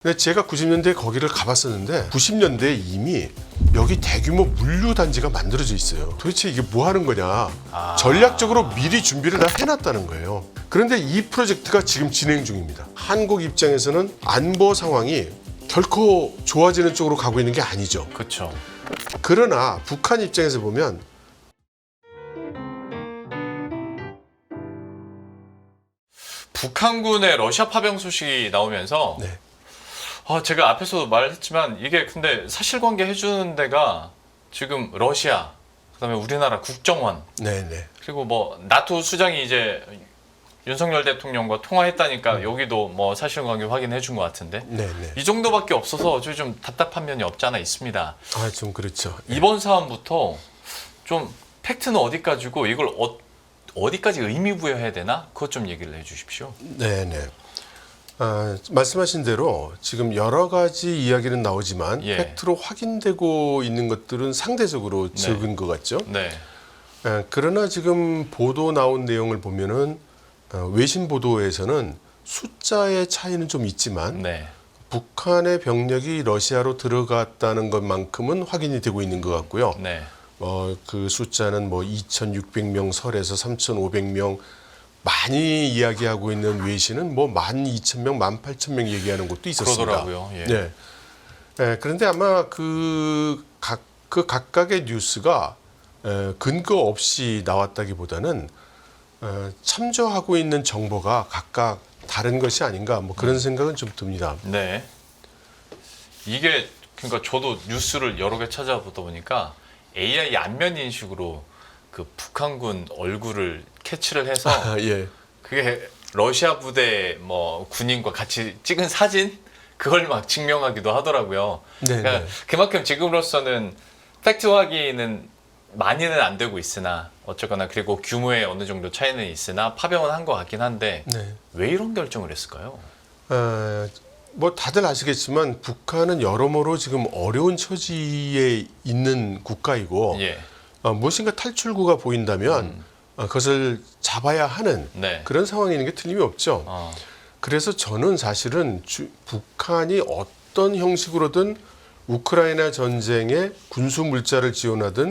근데 제가 90년대에 거기를 가봤었는데 90년대에 이미 여기 대규모 물류 단지가 만들어져 있어요. 도대체 이게 뭐 하는 거냐? 전략적으로 미리 준비를 다 해놨다는 거예요. 그런데 이 프로젝트가 지금 진행 중입니다. 한국 입장에서는 안보 상황이 결코 좋아지는 쪽으로 가고 있는 게 아니죠. 그렇죠. 그러나 북한 입장에서 보면 북한군의 러시아 파병 소식이 나오면서 네. 제가 앞에서도 말했지만 이게 근데 사실관계 해주는 데가 지금 러시아, 그다음에 우리나라 국정원, 네네. 그리고 뭐 나토 수장이 이제 윤석열 대통령과 통화했다니까 여기도 뭐 사실관계 확인해 준 것 같은데 네네. 이 정도밖에 없어서 좀 답답한 면이 없지 않아 있습니다. 아, 좀 그렇죠. 이번 사안부터 좀 팩트는 어디까지고 이걸 어디까지 의미 부여해야 되나? 그것 좀 얘기를 해주십시오. 네네. 말씀하신 대로 지금 여러 가지 이야기는 나오지만 예. 팩트로 확인되고 있는 것들은 상대적으로 적은 것 같죠. 네, 그러나 지금 보도 나온 내용을 보면은 외신 보도에서는 숫자의 차이는 좀 있지만 네, 북한의 병력이 러시아로 들어갔다는 것만큼은 확인이 되고 있는 것 같고요. 네. 그 숫자는 뭐 2,600명 설에서 3,500명 많이 이야기하고 있는 외신은 뭐 12,000명, 18,000명 얘기하는 곳도 있었습니다. 그러더라고요. 예. 네. 그런데 아마 그 각각의 뉴스가 근거 없이 나왔다기보다는 참조하고 있는 정보가 각각 다른 것이 아닌가 뭐 그런 생각은 좀 듭니다. 네. 이게 그러니까 저도 뉴스를 여러 개 찾아보다 보니까 AI 안면 인식으로 그 북한군 얼굴을 캐치를 해서 예. 그게 러시아 부대 뭐 군인과 같이 찍은 사진 그걸 막 증명하기도 하더라고요. 네. 그러니까 그만큼 지금으로서는 팩트 확인은 많이는 안 되고 있으나 어쨌거나 그리고 규모에 어느 정도 차이는 있으나 파병은 한 것 같긴 한데 네. 왜 이런 결정을 했을까요? 뭐 다들 아시겠지만 북한은 여러모로 지금 어려운 처지에 있는 국가이고 예. 무엇인가 탈출구가 보인다면 그것을 잡아야 하는 네. 그런 상황이 있는 게 틀림이 없죠. 그래서 저는 사실은 북한이 어떤 형식으로든 우크라이나 전쟁에 군수 물자를 지원하든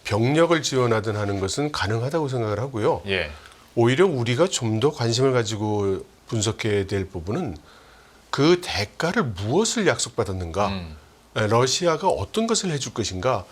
병력을 지원하든 하는 것은 가능하다고 생각을 하고요. 예. 오히려 우리가 좀 더 관심을 가지고 분석해야 될 부분은 그 대가를 무엇을 약속받았는가, 러시아가 어떤 것을 해줄 것인가,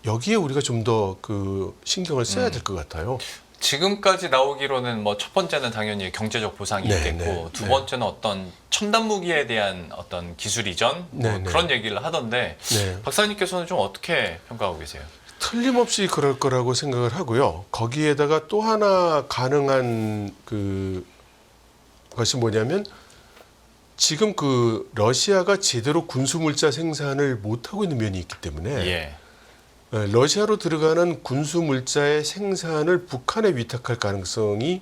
여기에 우리가 좀 더 그 신경을 써야 될 것 같아요. 지금까지 나오기로는 뭐 첫 번째는 당연히 경제적 보상이 네, 있겠고 네, 두 네. 번째는 어떤 첨단 무기에 대한 어떤 기술 이전 뭐 네, 네. 그런 얘기를 하던데 네. 박사님께서는 좀 어떻게 평가하고 계세요? 틀림없이 그럴 거라고 생각을 하고요. 거기에다가 또 하나 가능한 것이 뭐냐면 지금 그 러시아가 제대로 군수 물자 생산을 못 하고 있는 면이 있기 때문에 예. 러시아로 들어가는 군수 물자의 생산을 북한에 위탁할 가능성이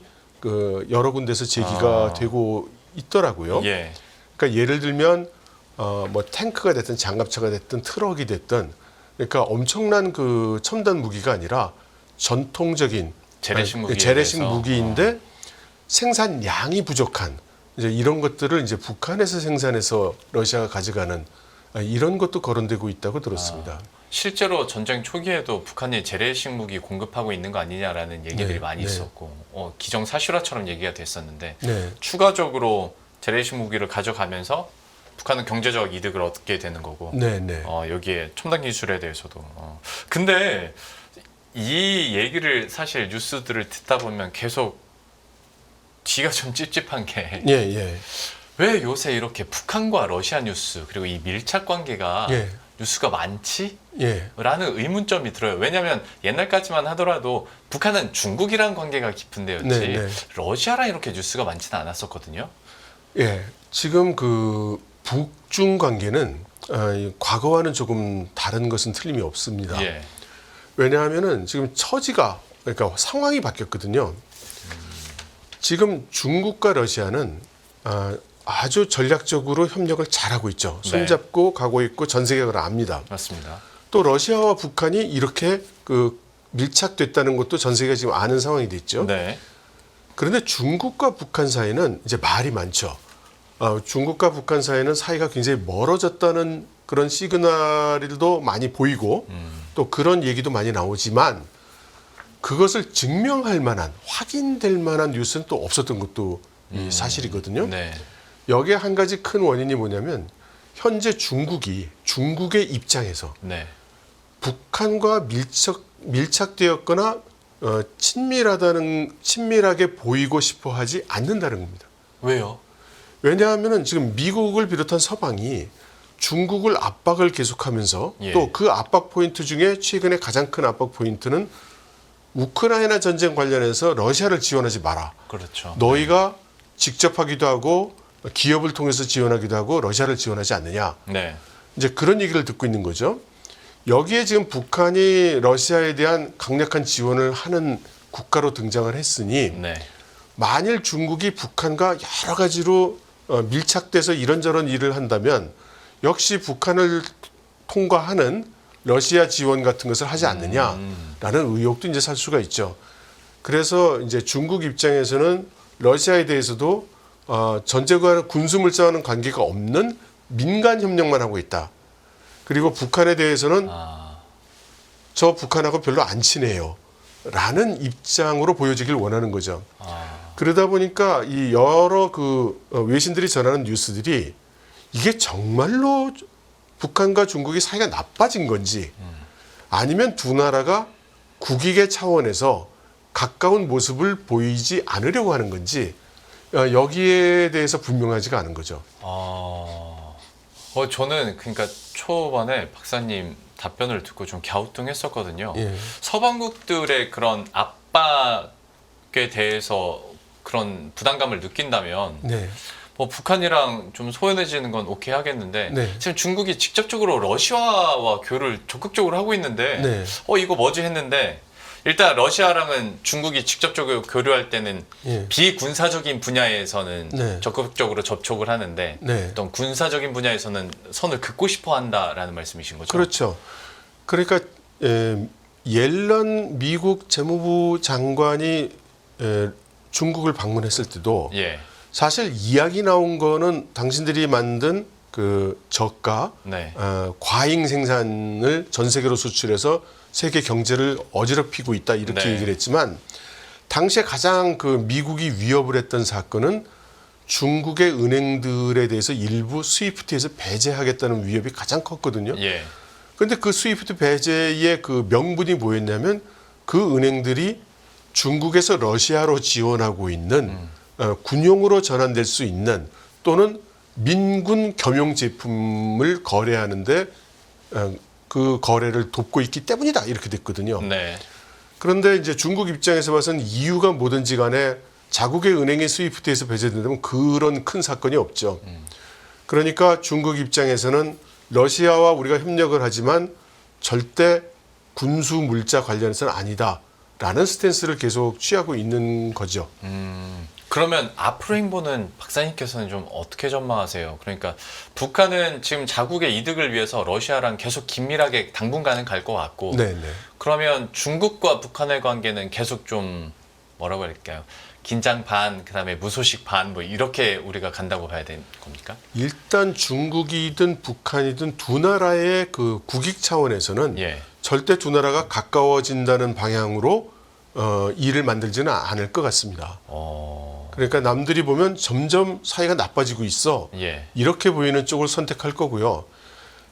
여러 군데서 제기가 되고 있더라고요. 예. 그러니까 예를 들면 뭐 탱크가 됐든 장갑차가 됐든 트럭이 됐든 그러니까 엄청난 그 첨단 무기가 아니라 전통적인 재래식 무기인데 생산량이 부족한 이제 이런 것들을 이제 북한에서 생산해서 러시아가 가져가는 이런 것도 거론되고 있다고 들었습니다. 실제로 전쟁 초기에도 북한이 재래식 무기 공급하고 있는 거 아니냐라는 얘기들이 네, 많이 네. 있었고 기정사실화처럼 얘기가 됐었는데 네. 추가적으로 재래식 무기를 가져가면서 북한은 경제적 이득을 얻게 되는 거고 네, 네. 여기에 첨단 기술에 대해서도 근데 이 얘기를 사실 뉴스들을 듣다 보면 계속 뒤가 좀 찝찝한 게 예, 예. 왜 요새 이렇게 북한과 러시아 뉴스 그리고 이 밀착 관계가 예. 뉴스가 많지? 예. 라는 의문점이 들어요. 왜냐하면 옛날까지만 하더라도 북한은 중국이랑 관계가 깊은 데였지 네, 네. 러시아랑 이렇게 뉴스가 많지는 않았었거든요. 예. 지금 그 북중 관계는 과거와는 조금 다른 것은 틀림이 없습니다. 예. 왜냐하면은 지금 처지가 그러니까 상황이 바뀌었거든요. 지금 중국과 러시아는 아주 전략적으로 협력을 잘하고 있죠. 손잡고 가고 있고 전 세계가 그걸 압니다. 맞습니다. 또 러시아와 북한이 이렇게 밀착됐다는 것도 전 세계가 지금 아는 상황이 됐죠. 네. 그런데 중국과 북한 사이는 이제 말이 많죠. 중국과 북한 사이는 사이가 굉장히 멀어졌다는 그런 시그널도 많이 보이고 또 그런 얘기도 많이 나오지만 그것을 증명할 만한 확인될 만한 뉴스는 또 없었던 것도 이 사실이거든요. 네. 여기에 한 가지 큰 원인이 뭐냐면 현재 중국의 입장에서 네. 북한과 밀착되었거나 친밀하게 보이고 싶어 하지 않는다는 겁니다. 왜요? 왜냐하면 지금 미국을 비롯한 서방이 중국을 압박을 계속하면서 예. 또 그 압박 포인트 중에 최근에 가장 큰 압박 포인트는 우크라이나 전쟁 관련해서 러시아를 지원하지 마라. 그렇죠. 너희가 직접 하기도 하고 기업을 통해서 지원하기도 하고 러시아를 지원하지 않느냐. 네. 이제 그런 얘기를 듣고 있는 거죠. 여기에 지금 북한이 러시아에 대한 강력한 지원을 하는 국가로 등장을 했으니 네. 만일 중국이 북한과 여러 가지로 밀착돼서 이런저런 일을 한다면 역시 북한을 통과하는 러시아 지원 같은 것을 하지 않느냐라는 의혹도 이제 살 수가 있죠. 그래서 이제 중국 입장에서는 러시아에 대해서도 전쟁과 군수물자와는 관계가 없는 민간 협력만 하고 있다. 그리고 북한에 대해서는 저 북한하고 별로 안 친해요. 라는 입장으로 보여지길 원하는 거죠. 그러다 보니까 이 여러 외신들이 전하는 뉴스들이 이게 정말로 북한과 중국이 사이가 나빠진 건지 아니면 두 나라가 국익의 차원에서 가까운 모습을 보이지 않으려고 하는 건지 여기에 대해서 분명하지가 않은 거죠. 저는 그러니까 초반에 박사님 답변을 듣고 좀 갸우뚱했었거든요. 예. 서방국들의 그런 압박에 대해서 그런 부담감을 느낀다면 네. 뭐 북한이랑 좀 소연해지는 건 오케이 하겠는데 네. 지금 중국이 직접적으로 러시아와 교류를 적극적으로 하고 있는데 네. 이거 뭐지 했는데 일단 러시아랑은 중국이 직접적으로 교류할 때는 예. 비군사적인 분야에서는 네. 적극적으로 접촉을 하는데 네. 어떤 군사적인 분야에서는 선을 긋고 싶어 한다라는 말씀이신 거죠? 그렇죠. 그러니까 옐런 미국 재무부 장관이 중국을 방문했을 때도 예. 사실 이야기 나온 거는 당신들이 만든 그 저가 네. 과잉 생산을 전 세계로 수출해서 세계 경제를 어지럽히고 있다 이렇게 네. 얘기를 했지만 당시에 가장 미국이 위협을 했던 사건은 중국의 은행들에 대해서 일부 스위프트에서 배제하겠다는 위협이 가장 컸거든요. 예. 그런데 그 스위프트 배제의 그 명분이 뭐였냐면 그 은행들이 중국에서 러시아로 지원하고 있는 군용으로 전환될 수 있는 또는 민군 겸용 제품을 거래하는데 그 거래를 돕고 있기 때문이다 이렇게 됐거든요. 네. 그런데 이제 중국 입장에서 봐서는 이유가 뭐든지 간에 자국의 은행이 스위프트에서 배제된다면 그런 큰 사건이 없죠. 그러니까 중국 입장에서는 러시아와 우리가 협력을 하지만 절대 군수 물자 관련해서는 아니다라는 스탠스를 계속 취하고 있는 거죠. 그러면 앞으로 행보는 박사님께서는 좀 어떻게 전망하세요? 그러니까 북한은 지금 자국의 이득을 위해서 러시아랑 계속 긴밀하게 당분간은 갈 것 같고 네네. 그러면 중국과 북한의 관계는 계속 좀 뭐라고 할까요? 긴장 반, 그다음에 무소식 반, 뭐 이렇게 우리가 간다고 봐야 되는 겁니까? 일단 중국이든 북한이든 두 나라의 그 국익 차원에서는 예. 절대 두 나라가 가까워진다는 방향으로 일을 만들지는 않을 것 같습니다. 그러니까 남들이 보면 점점 사이가 나빠지고 있어. 예. 이렇게 보이는 쪽을 선택할 거고요.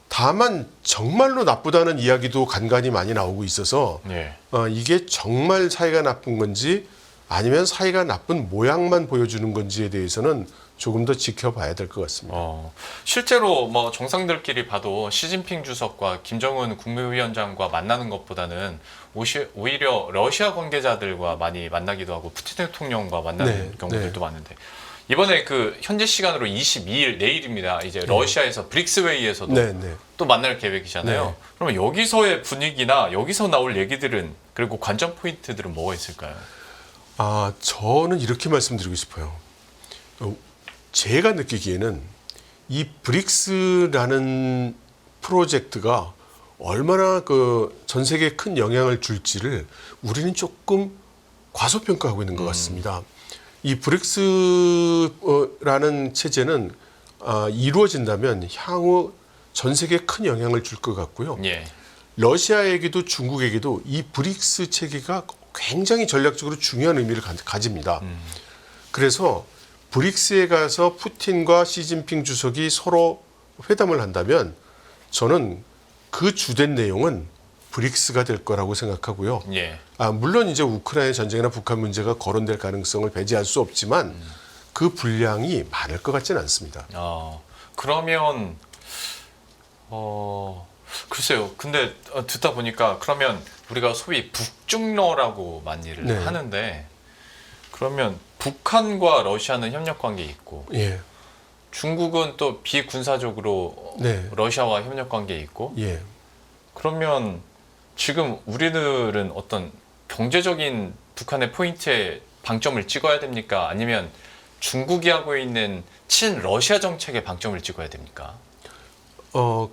다만 정말로 나쁘다는 이야기도 간간히 많이 나오고 있어서 예. 이게 정말 사이가 나쁜 건지 아니면 사이가 나쁜 모양만 보여주는 건지에 대해서는 조금 더 지켜봐야 될 것 같습니다. 실제로 뭐 정상들끼리 봐도 시진핑 주석과 김정은 국무위원장과 만나는 것보다는 오히려 러시아 관계자들과 많이 만나기도 하고 푸틴 대통령과 만나는 네, 경우들도 네. 많은데 이번에 그 현재 시간으로 22일 내일입니다. 이제 러시아에서 브릭스 회의에서도 네, 네. 또 만날 계획이잖아요. 네. 그러면 여기서의 분위기나 여기서 나올 얘기들은 그리고 관전 포인트들은 뭐가 있을까요? 저는 이렇게 말씀드리고 싶어요. 제가 느끼기에는 이 브릭스라는 프로젝트가 얼마나 전 세계에 큰 영향을 줄지를 우리는 조금 과소평가하고 있는 것 같습니다. 이 브릭스라는 체제는 이루어진다면 향후 전 세계에 큰 영향을 줄 것 같고요. 예. 러시아에게도 중국에게도 이 브릭스 체계가 굉장히 전략적으로 중요한 의미를 가집니다. 그래서 브릭스에 가서 푸틴과 시진핑 주석이 서로 회담을 한다면 저는 그 주된 내용은 브릭스가 될 거라고 생각하고요. 예. 물론 이제 우크라이나 전쟁이나 북한 문제가 거론될 가능성을 배제할 수 없지만 그 분량이 많을 것 같지는 않습니다. 그러면 글쎄요. 근데 듣다 보니까 그러면 우리가 소위 북중러라고 많이를 네. 하는데 그러면 북한과 러시아는 협력 관계 있고 예. 중국은 또 비군사적으로 네. 러시아와 협력 관계 있고 예. 그러면 지금 우리들은 어떤 경제적인 북한의 포인트에 방점을 찍어야 됩니까? 아니면 중국이 하고 있는 친러시아 정책에 방점을 찍어야 됩니까?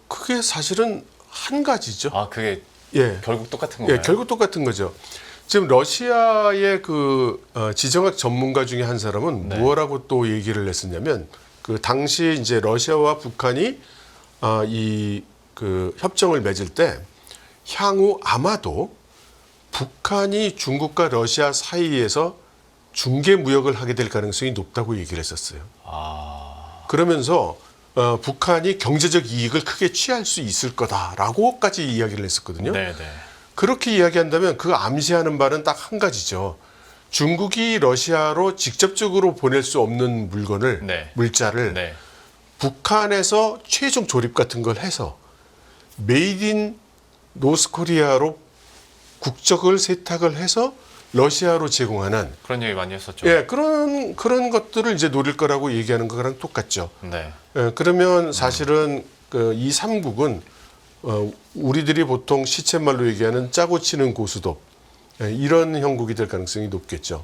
그게 사실은 한 가지죠. 그게 예. 결국 똑같은 건가요? 예, 결국 똑같은 거죠. 지금 러시아의 지정학 전문가 중에 한 사람은 네. 무엇라고 또 얘기를 했었냐면 그 당시 이제 러시아와 북한이 협정을 맺을 때 향후 아마도 북한이 중국과 러시아 사이에서 중개 무역을 하게 될 가능성이 높다고 얘기를 했었어요. 그러면서 북한이 경제적 이익을 크게 취할 수 있을 거다라고까지 이야기를 했었거든요. 네네. 그렇게 이야기한다면 그 암시하는 바는 딱 한 가지죠. 중국이 러시아로 직접적으로 보낼 수 없는 물건을 네. 물자를 네. 북한에서 최종 조립 같은 걸 해서 메이드 인 노스코리아로 국적을 세탁을 해서 러시아로 제공하는 그런 얘기 많이 했었죠. 예, 그런 것들을 이제 노릴 거라고 얘기하는 거랑 똑같죠. 네. 예, 그러면 사실은 이 삼국은 우리들이 보통 시쳇말로 얘기하는 짜고 치는 고수톱 이런 형국이 될 가능성이 높겠죠.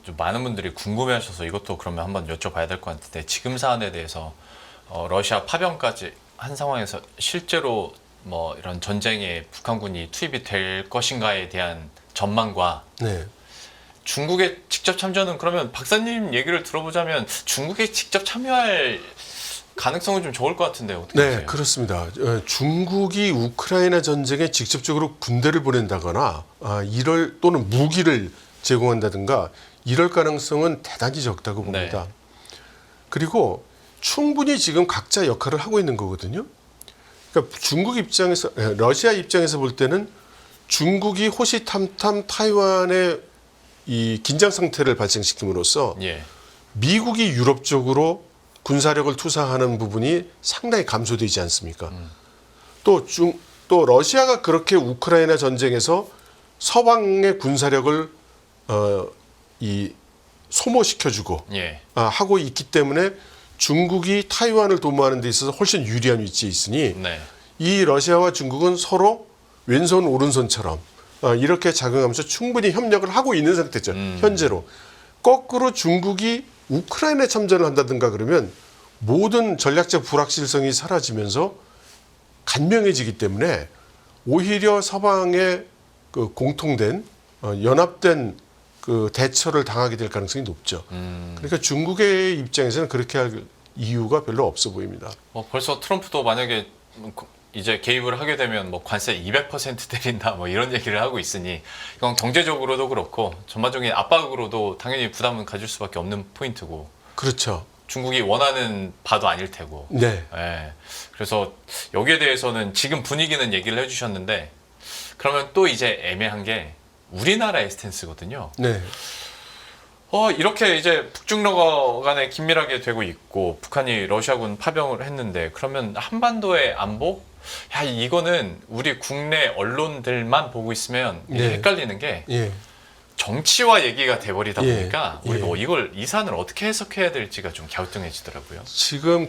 좀 많은 분들이 궁금해하셔서 이것도 그러면 한번 여쭤봐야 될 것 같은데 지금 사안에 대해서 러시아 파병까지 한 상황에서 실제로 뭐 이런 전쟁에 북한군이 투입이 될 것인가에 대한 전망과 네. 중국의 직접 참전은 그러면 박사님 얘기를 들어보자면 중국에 직접 참여할 가능성은 좀 적을 것 같은데 어떻게 네, 보세요? 그렇습니다. 중국이 우크라이나 전쟁에 직접적으로 군대를 보낸다거나 또는 무기를 제공한다든가 이럴 가능성은 대단히 적다고 봅니다. 네. 그리고 충분히 지금 각자 역할을 하고 있는 거거든요. 그러니까 러시아 입장에서 볼 때는 중국이 호시탐탐 타이완의 이 긴장 상태를 발생시킴으로써 예. 미국이 유럽 쪽으로 군사력을 투사하는 부분이 상당히 감소되지 않습니까? 또 러시아가 그렇게 우크라이나 전쟁에서 서방의 군사력을 소모시켜주고 예. 하고 있기 때문에 중국이 타이완을 도모하는 데 있어서 훨씬 유리한 위치에 있으니 네. 이 러시아와 중국은 서로 왼손 오른손처럼 이렇게 작용하면서 충분히 협력을 하고 있는 상태죠. 현재로. 거꾸로 중국이 우크라이나에 참전을 한다든가 그러면 모든 전략적 불확실성이 사라지면서 간명해지기 때문에 오히려 서방의 공통된 연합된 대처를 당하게 될 가능성이 높죠. 그러니까 중국의 입장에서는 그렇게 할 이유가 별로 없어 보입니다. 벌써 트럼프도 만약에 이제 개입을 하게 되면 뭐 관세 200% 때린다 뭐 이런 얘기를 하고 있으니 이건 경제적으로도 그렇고 전반적인 압박으로도 당연히 부담은 가질 수밖에 없는 포인트고. 그렇죠. 중국이 원하는 바도 아닐 테고. 네. 예. 그래서 여기에 대해서는 지금 분위기는 얘기를 해주셨는데 그러면 또 이제 애매한 게 우리나라의 스탠스거든요. 네. 이렇게 이제 북중러 간에 긴밀하게 되고 있고 북한이 러시아군 파병을 했는데 그러면 한반도의 안보? 야, 이거는 우리 국내 언론들만 보고 있으면 네. 헷갈리는 게 예. 정치화 얘기가 돼버리다 예. 보니까 예. 우리가 이 사안을 어떻게 해석해야 될지가 좀 갸우뚱해지더라고요. 지금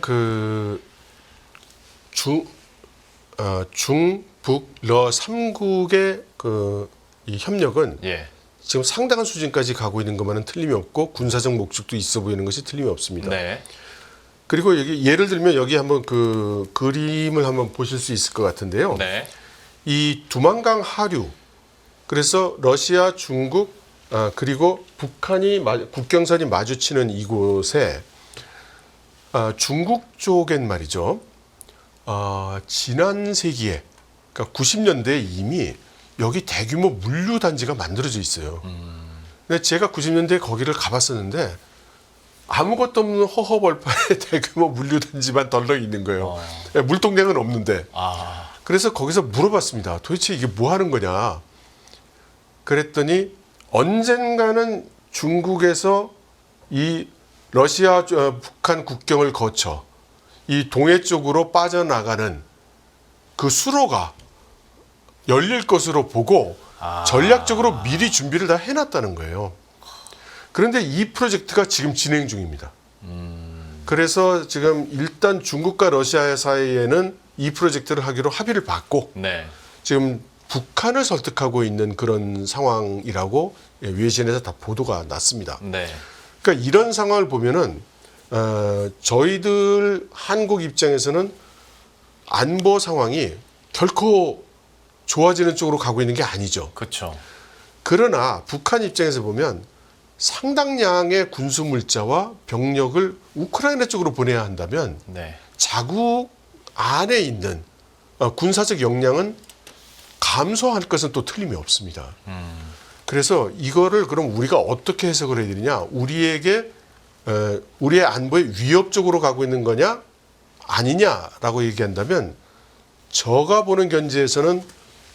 중북러 3국의 이 협력은 예. 지금 상당한 수준까지 가고 있는 것만은 틀림이 없고 군사적 목적도 있어 보이는 것이 틀림이 없습니다. 네. 그리고 여기 예를 들면 여기 한번 그림을 한번 보실 수 있을 것 같은데요. 네. 이 두만강 하류, 그래서 러시아, 중국, 그리고 북한이 국경선이 마주치는 이곳에 중국 쪽엔 말이죠. 지난 세기에 그러니까 90년대에 이미 여기 대규모 물류 단지가 만들어져 있어요. 근데 제가 90년대에 거기를 가봤었는데 아무것도 없는 허허벌판에 대규모 물류 단지만 덜렁 있는 거예요. 물동량은 없는데. 그래서 거기서 물어봤습니다. 도대체 이게 뭐 하는 거냐? 그랬더니 언젠가는 중국에서 이 러시아 북한 국경을 거쳐 이 동해 쪽으로 빠져나가는 그 수로가 열릴 것으로 보고 전략적으로 미리 준비를 다 해놨다는 거예요. 그런데 이 프로젝트가 지금 진행 중입니다. 그래서 지금 일단 중국과 러시아 사이에는 이 프로젝트를 하기로 합의를 받고 네. 지금 북한을 설득하고 있는 그런 상황이라고 외신에서 다 보도가 났습니다. 네. 그러니까 이런 상황을 보면은 저희들 한국 입장에서는 안보 상황이 결코 좋아지는 쪽으로 가고 있는 게 아니죠. 그렇죠. 그러나 북한 입장에서 보면 상당량의 군수 물자와 병력을 우크라이나 쪽으로 보내야 한다면 네. 자국 안에 있는 군사적 역량은 감소할 것은 또 틀림이 없습니다. 그래서 이거를 그럼 우리가 어떻게 해석을 해야 되느냐? 우리에게 우리의 안보에 위협적으로 가고 있는 거냐 아니냐라고 얘기한다면 제가 보는 견지에서는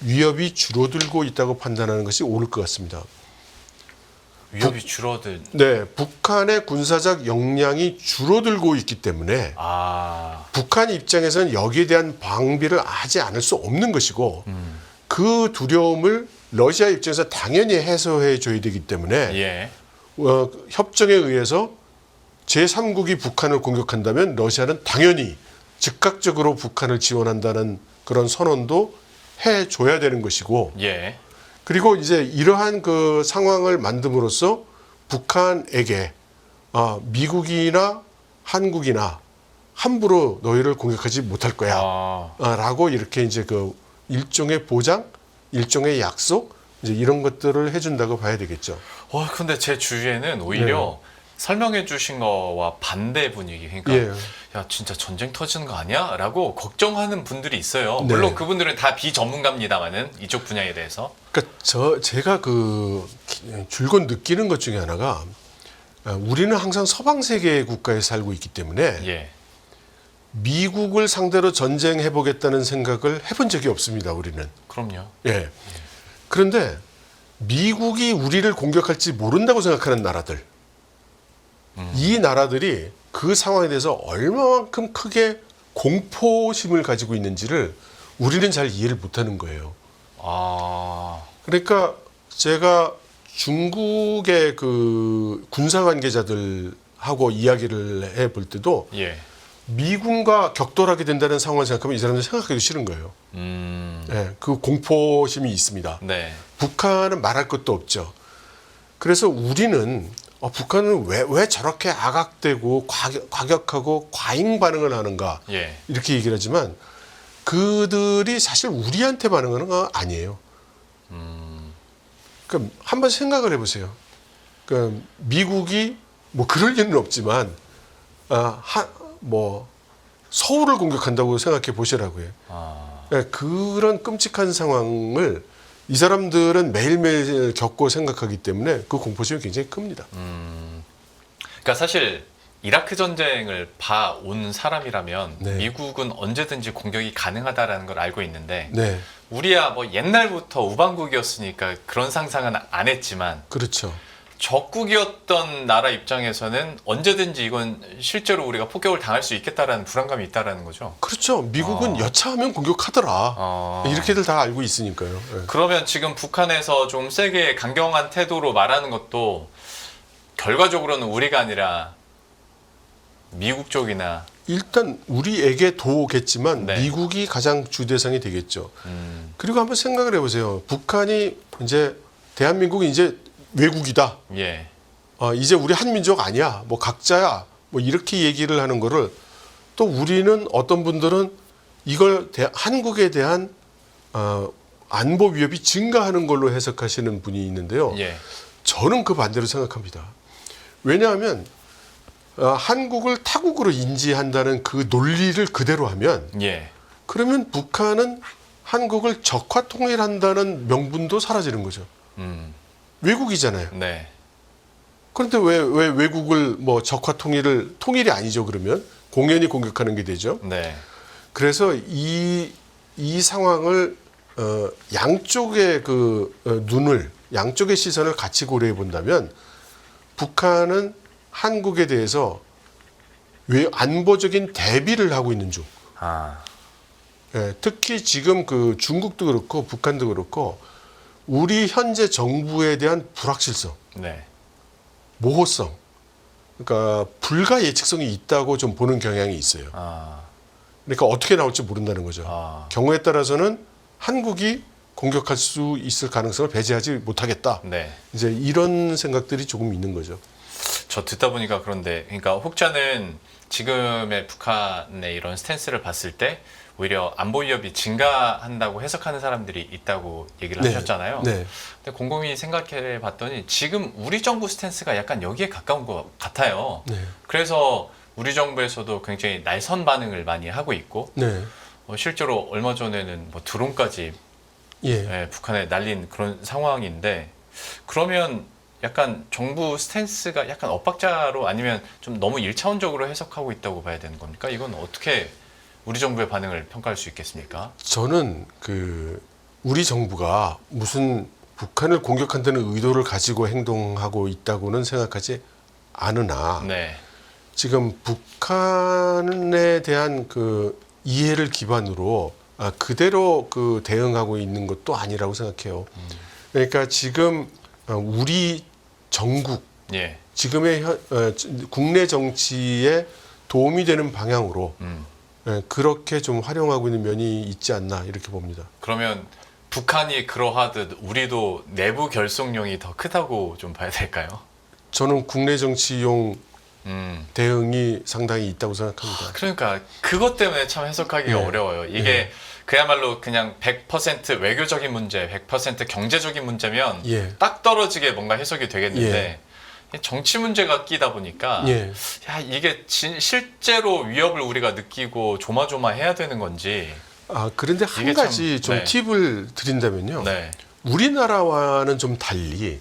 위협이 줄어들고 있다고 판단하는 것이 옳을 것 같습니다. 위협이 줄어든. 네, 북한의 군사적 역량이 줄어들고 있기 때문에 북한 입장에서는 여기에 대한 방비를 하지 않을 수 없는 것이고 그 두려움을 러시아 입장에서 당연히 해소해 줘야 되기 때문에 협정에 의해서 제3국이 북한을 공격한다면 러시아는 당연히 즉각적으로 북한을 지원한다는 그런 선언도 해줘야 되는 것이고 그리고 이제 이러한 그 상황을 만듦으로써 북한에게 미국이나 한국이나 함부로 너희를 공격하지 못할 거야 라고 이렇게 이제 그 일종의 보장, 일종의 약속 이제 이런 것들을 해준다고 봐야 되겠죠. 근데 제 주위에는 오히려 설명해 주신 거와 반대 분위기. 그러니까 야 진짜 전쟁 터지는 거 아니야? 라고 걱정하는 분들이 있어요. 물론 그분들은 다 비전문가입니다만은 이쪽 분야에 대해서. 그러니까 제가 그 줄곧 느끼는 것 중에 하나가 우리는 항상 서방 세계 국가에 살고 있기 때문에 미국을 상대로 전쟁해 보겠다는 생각을 해본 적이 없습니다. 우리는. 그럼요. 그런데 미국이 우리를 공격할지 모른다고 생각하는 나라들, 이 나라들이 그 상황에 대해서 얼마만큼 크게 공포심을 가지고 있는지를 우리는 잘 이해를 못하는 거예요. 그러니까 제가 중국의 그 군사 관계자들하고 이야기를 해볼 때도 미군과 격돌하게 된다는 상황을 생각하면 이 사람들 생각하기도 싫은 거예요. 그 공포심이 있습니다. 북한은 말할 것도 없죠. 그래서 우리는 북한은 왜 저렇게 악악되고 과격하고 과잉 반응을 하는가 이렇게 얘기를 하지만 그들이 사실 우리한테 반응하는 건 아니에요. 그러니까 한번 생각을 해보세요. 그러니까 미국이 뭐 그럴 일은 없지만 서울을 공격한다고 생각해 보시라고요. 그런 끔찍한 상황을 이 사람들은 매일매일 겪고 생각하기 때문에 그 공포심이 굉장히 큽니다. 그러니까 사실 이라크 전쟁을 봐온 사람이라면 미국은 언제든지 공격이 가능하다라는 걸 알고 있는데 우리야 뭐 옛날부터 우방국이었으니까 그런 상상은 안 했지만 그렇죠. 적국이었던 나라 입장에서는 언제든지 이건 실제로 우리가 폭격을 당할 수 있겠다라는 불안감이 있다라는 거죠. 그렇죠. 미국은 여차하면 공격하더라. 이렇게들 다 알고 있으니까요. 그러면 지금 북한에서 좀 세게 강경한 태도로 말하는 것도 결과적으로는 우리가 아니라 미국 쪽이나 일단 우리에게 도오겠지만 미국이 가장 주대상이 되겠죠. 그리고 한번 생각을 해보세요. 북한이 이제 대한민국이 이제 외국이다. 이제 우리 한민족 아니야. 뭐 각자야. 뭐 이렇게 얘기를 하는 거를 또 우리는 어떤 분들은 이걸 한국에 대한 안보 위협이 증가하는 걸로 해석하시는 분이 있는데요. 저는 그 반대로 생각합니다. 왜냐하면 한국을 타국으로 인지한다는 그 논리를 그대로 하면 예. 그러면 북한은 한국을 적화 통일한다는 명분도 사라지는 거죠. 외국이잖아요. 네. 그런데 왜 외국을 뭐 적화 통일이 아니죠, 그러면 공연히 공격하는 게 되죠. 네. 그래서 이 상황을 양쪽의 양쪽의 시선을 같이 고려해 본다면 북한은 한국에 대해서 안보적인 대비를 하고 있는 중. 아. 예, 특히 지금 그 중국도 그렇고 북한도 그렇고 우리 현재 정부에 대한 불확실성, 네. 모호성, 그러니까 불가 예측성이 있다고 좀 보는 경향이 있어요. 아. 그러니까 어떻게 나올지 모른다는 거죠. 아. 경우에 따라서는 한국이 공격할 수 있을 가능성을 배제하지 못하겠다. 네. 이제 이런 생각들이 조금 있는 거죠. 저 듣다 보니까 그런데, 그러니까 혹자는 지금의 북한의 이런 스탠스를 봤을 때 오히려 안보 위협이 증가한다고 해석하는 사람들이 있다고 얘기를 하셨잖아요. 네. 근데 곰곰이 생각해 봤더니 지금 우리 정부 스탠스가 약간 여기에 가까운 것 같아요. 네. 그래서 우리 정부에서도 굉장히 날선 반응을 많이 하고 있고, 네. 실제로 얼마 전에는 뭐 드론까지 예. 북한에 날린 그런 상황인데, 그러면 약간 정부 스탠스가 약간 엇박자로 아니면 좀 너무 1차원적으로 해석하고 있다고 봐야 되는 겁니까? 이건 어떻게 우리 정부의 반응을 평가할 수 있겠습니까? 저는 우리 정부가 무슨 북한을 공격한다는 의도를 가지고 행동하고 있다고는 생각하지 않으나 네. 지금 북한에 대한 이해를 기반으로 그대로 대응하고 있는 것도 아니라고 생각해요. 그러니까 지금 우리 정국, 예. 지금의 국내 정치에 도움이 되는 방향으로 그렇게 좀 활용하고 있는 면이 있지 않나 이렇게 봅니다. 그러면 북한이 그러하듯 우리도 내부 결속력이 더 크다고 좀 봐야 될까요? 저는 국내 정치용 대응이 상당히 있다고 생각합니다. 그러니까 그것 때문에 참 해석하기가 네. 어려워요. 이게 네. 그야말로 그냥 100% 외교적인 문제, 100% 경제적인 문제면 예. 딱 떨어지게 뭔가 해석이 되겠는데 정치 문제가 끼다 보니까 예. 야, 이게 실제로 위협을 우리가 느끼고 조마조마해야 되는 건지. 그런데 한 이게 가지 참, 좀 팁을 드린다면요. 네. 우리나라와는 좀 달리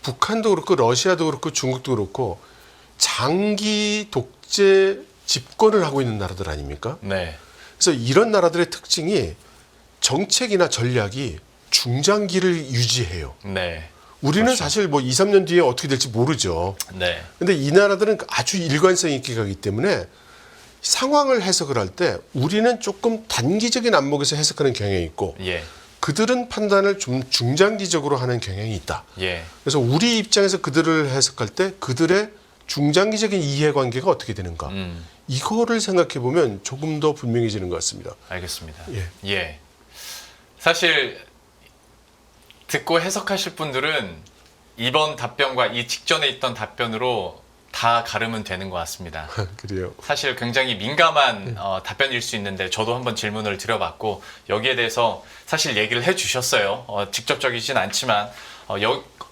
북한도 그렇고 러시아도 그렇고 중국도 그렇고 장기 독재 집권을 하고 있는 나라들 아닙니까? 네. 그래서 이런 나라들의 특징이 정책이나 전략이 중장기를 유지해요. 네. 우리는 그렇죠. 사실 뭐 2, 3년 뒤에 어떻게 될지 모르죠. 네. 근데 이 나라들은 아주 일관성 있게 가기 때문에 상황을 해석을 할 때 우리는 조금 단기적인 안목에서 해석하는 경향이 있고 예. 그들은 판단을 좀 중장기적으로 하는 경향이 있다. 예. 그래서 우리 입장에서 그들을 해석할 때 그들의 중장기적인 이해관계가 어떻게 되는가. 이거를 생각해 보면 조금 더 분명해지는 것 같습니다. 알겠습니다. 예. 예. 사실 듣고 해석하실 분들은 이번 답변과 이 직전에 있던 답변으로 다 가르면 되는 것 같습니다. 그래요. 사실 굉장히 민감한 답변일 수 있는데 저도 한번 질문을 드려봤고 여기에 대해서 사실 얘기를 해주셨어요. 직접적이진 않지만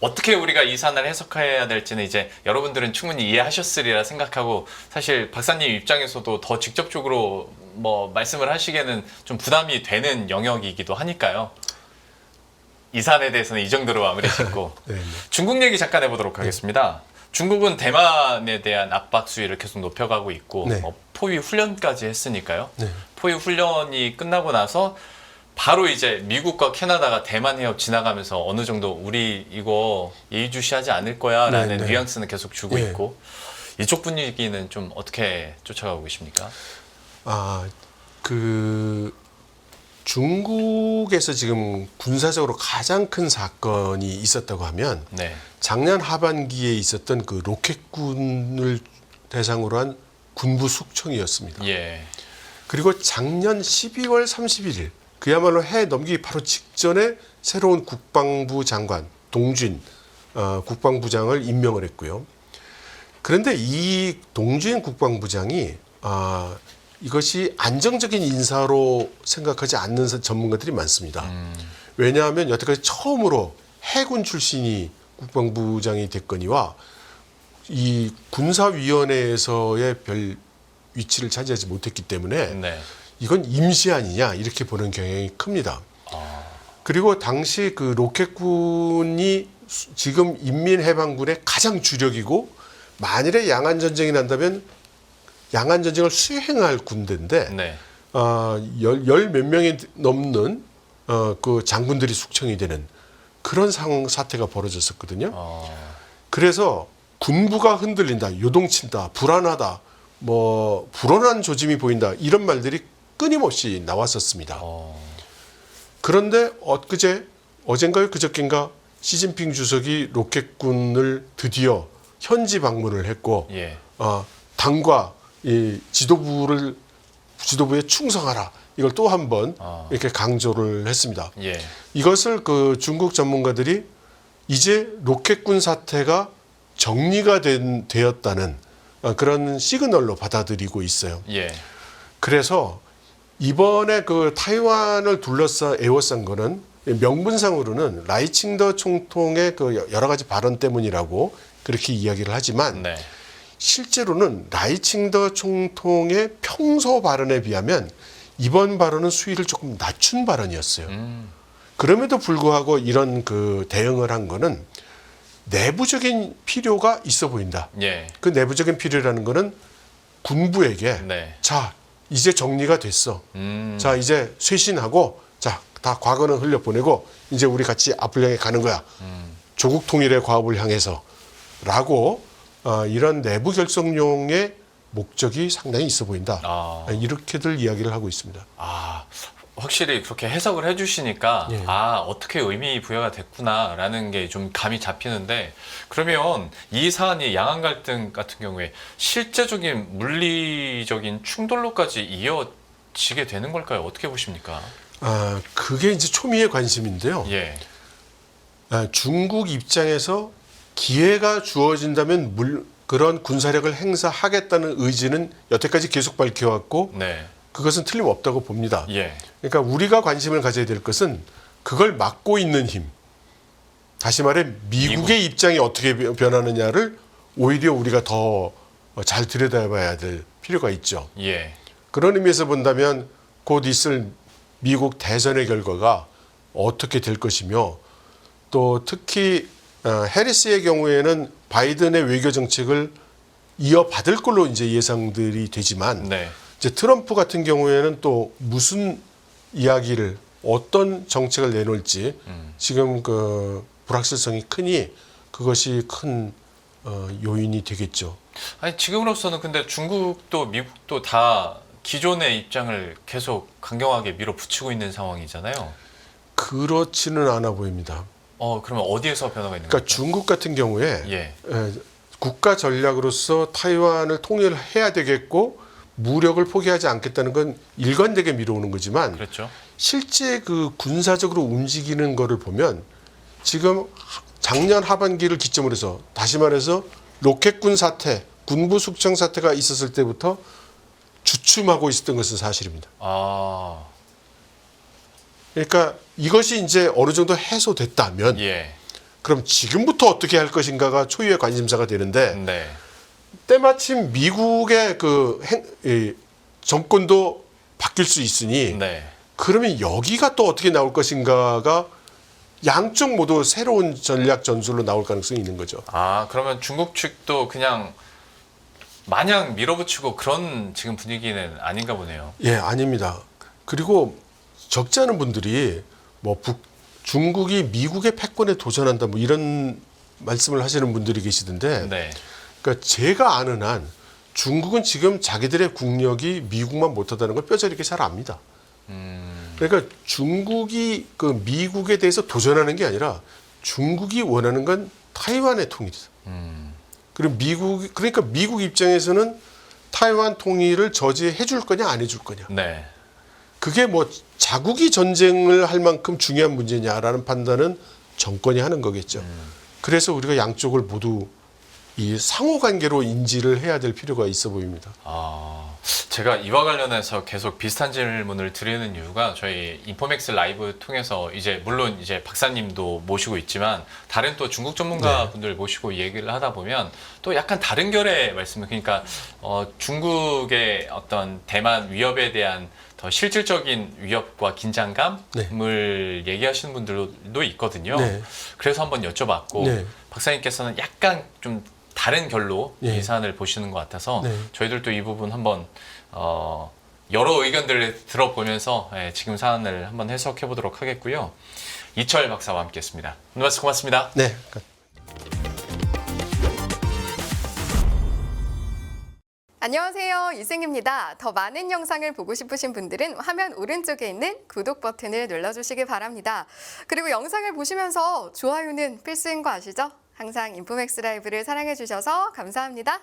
어떻게 우리가 이 사안을 해석해야 될지는 이제 여러분들은 충분히 이해하셨으리라 생각하고 사실 박사님 입장에서도 더 직접적으로 뭐 말씀을 하시기에는 좀 부담이 되는 영역이기도 하니까요. 이 사안에 대해서는 이 정도로 마무리 짓고 네. 중국 얘기 잠깐 해보도록 하겠습니다. 중국은 대만에 대한 압박 수위를 계속 높여가고 있고 네. 포위 훈련까지 했으니까요. 네. 포위 훈련이 끝나고 나서 바로 이제 미국과 캐나다가 대만 해협 지나가면서 어느 정도 우리 이거 예의주시하지 않을 거야 라는 네. 뉘앙스는 계속 주고 예. 있고 이쪽 분위기는 좀 어떻게 쫓아가고 계십니까? 중국에서 지금 군사적으로 가장 큰 사건이 있었다고 하면 네. 작년 하반기에 있었던 그 로켓군을 대상으로 한 군부 숙청이었습니다. 예. 그리고 작년 12월 31일 그야말로 해 넘기기 바로 직전에 새로운 국방부 장관 동준 국방부장을 임명을 했고요. 그런데 이 동준 국방부장이 이것이 안정적인 인사로 생각하지 않는 전문가들이 많습니다. 왜냐하면 여태까지 처음으로 해군 출신이 국방부장이 됐거니와 이 군사위원회에서의 별 위치를 차지하지 못했기 때문에 네. 이건 임시 아니냐 이렇게 보는 경향이 큽니다. 그리고 당시 그 로켓군이 지금 인민해방군의 가장 주력이고 만일에 양안 전쟁이 난다면 양안 전쟁을 수행할 군대인데 네. 열 몇 명이 넘는 그 장군들이 숙청이 되는 그런 사태가 벌어졌었거든요. 그래서 군부가 흔들린다, 요동친다, 불안하다, 뭐 불온한 조짐이 보인다 이런 말들이 끊임없이 나왔었습니다. 그런데 어젠가요 그저께인가 시진핑 주석이 로켓군을 드디어 현지 방문을 했고 예. 당과 이 지도부에 충성하라 이걸 또 한 번 이렇게 강조를 했습니다. 예. 이것을 그 중국 전문가들이 이제 로켓군 사태가 정리가 되었다는 그런 시그널로 받아들이고 있어요. 예. 그래서 이번에 그 타이완을 에워싼 거는 명분상으로는 라이칭더 총통의 그 여러 가지 발언 때문이라고 그렇게 이야기를 하지만 네. 실제로는 라이칭더 총통의 평소 발언에 비하면 이번 발언은 수위를 조금 낮춘 발언이었어요. 그럼에도 불구하고 이런 그 대응을 한 거는 내부적인 필요가 있어 보인다. 예. 그 내부적인 필요라는 거는 군부에게 네. 자 이제 정리가 됐어. 자 이제 쇄신하고 자 다 과거는 흘려보내고 이제 우리 같이 앞을 향해 가는 거야. 조국 통일의 과업을 향해서라고 이런 내부 결속용의 목적이 상당히 있어 보인다. 이렇게들 이야기를 하고 있습니다. 확실히 그렇게 해석을 해주시니까 예. 어떻게 의미 부여가 됐구나라는 게 좀 감이 잡히는데 그러면 이 사안이 양안 갈등 같은 경우에 실제적인 물리적인 충돌로까지 이어지게 되는 걸까요? 어떻게 보십니까? 그게 이제 초미의 관심인데요. 예. 중국 입장에서 기회가 주어진다면 그런 군사력을 행사하겠다는 의지는 여태까지 계속 밝혀왔고 네. 그것은 틀림없다고 봅니다. 예. 그러니까 우리가 관심을 가져야 될 것은 그걸 막고 있는 힘. 다시 말해 미국의 입장이 어떻게 변하느냐를 오히려 우리가 더 잘 들여다봐야 될 필요가 있죠. 예. 그런 의미에서 본다면 곧 있을 미국 대선의 결과가 어떻게 될 것이며 또 특히 해리스의 경우에는 바이든의 외교 정책을 이어받을 걸로 이제 예상들이 되지만 네. 이제 트럼프 같은 경우에는 또 무슨 이야기를 어떤 정책을 내놓을지 지금 그 불확실성이 크니 그것이 큰 요인이 되겠죠. 아니 지금으로서는 근데 중국도 미국도 다 기존의 입장을 계속 강경하게 밀어붙이고 있는 상황이잖아요. 그렇지는 않아 보입니다. 그러면 어디에서 변화가 있는 그러니까 거죠? 중국 같은 경우에 예. 국가 전략으로서 타이완을 통일해야 되겠고 무력을 포기하지 않겠다는 건 일관되게 밀어오는 거지만 그렇죠. 실제 그 군사적으로 움직이는 거를 보면 지금 작년 하반기를 기점으로 해서 다시 말해서 로켓군 사태, 군부 숙청 사태가 있었을 때부터 주춤하고 있었던 것은 사실입니다. 그러니까 이것이 이제 어느 정도 해소됐다면 예. 그럼 지금부터 어떻게 할 것인가가 초유의 관심사가 되는데 네. 때마침 미국의 이 정권도 바뀔 수 있으니 네. 그러면 여기가 또 어떻게 나올 것인가가 양쪽 모두 새로운 전략 전술로 나올 가능성이 있는 거죠. 그러면 중국 측도 그냥 마냥 밀어붙이고 그런 지금 분위기는 아닌가 보네요. 예, 아닙니다. 그리고 적지 않은 분들이 뭐 중국이 미국의 패권에 도전한다 뭐 이런 말씀을 하시는 분들이 계시던데 네. 그러니까 제가 아는 한 중국은 지금 자기들의 국력이 미국만 못하다는 걸 뼈저리게 잘 압니다. 그러니까 중국이 그 미국에 대해서 도전하는 게 아니라 중국이 원하는 건 타이완의 통일이다. 그리고 그러니까 미국 입장에서는 타이완 통일을 저지해 줄 거냐 안 해줄 거냐. 네. 그게 뭐 자국이 전쟁을 할 만큼 중요한 문제냐라는 판단은 정권이 하는 거겠죠. 그래서 우리가 양쪽을 모두 이 상호관계로 인지를 해야 될 필요가 있어 보입니다. 제가 이와 관련해서 계속 비슷한 질문을 드리는 이유가 저희 인포맥스 라이브 통해서 이제 물론 이제 박사님도 모시고 있지만 다른 또 중국 전문가분들 모시고 얘기를 하다 보면 또 약간 다른 결의 말씀을 그러니까 중국의 어떤 대만 위협에 대한 더 실질적인 위협과 긴장감을 얘기하시는 분들도 있거든요. 네. 그래서 한번 여쭤봤고 네. 박사님께서는 약간 좀 다른 결로 네. 이 사안을 보시는 것 같아서 네. 저희들도 이 부분 한번 여러 의견들을 들어보면서 지금 사안을 한번 해석해 보도록 하겠고요. 이철 박사와 함께했습니다. 오늘 말씀 고맙습니다. 네. 안녕하세요, 이승입니다. 더 많은 영상을 보고 싶으신 분들은 화면 오른쪽에 있는 구독 버튼을 눌러주시기 바랍니다. 그리고 영상을 보시면서 좋아요는 필수인 거 아시죠? 항상 인포맥스 라이브를 사랑해 주셔서 감사합니다.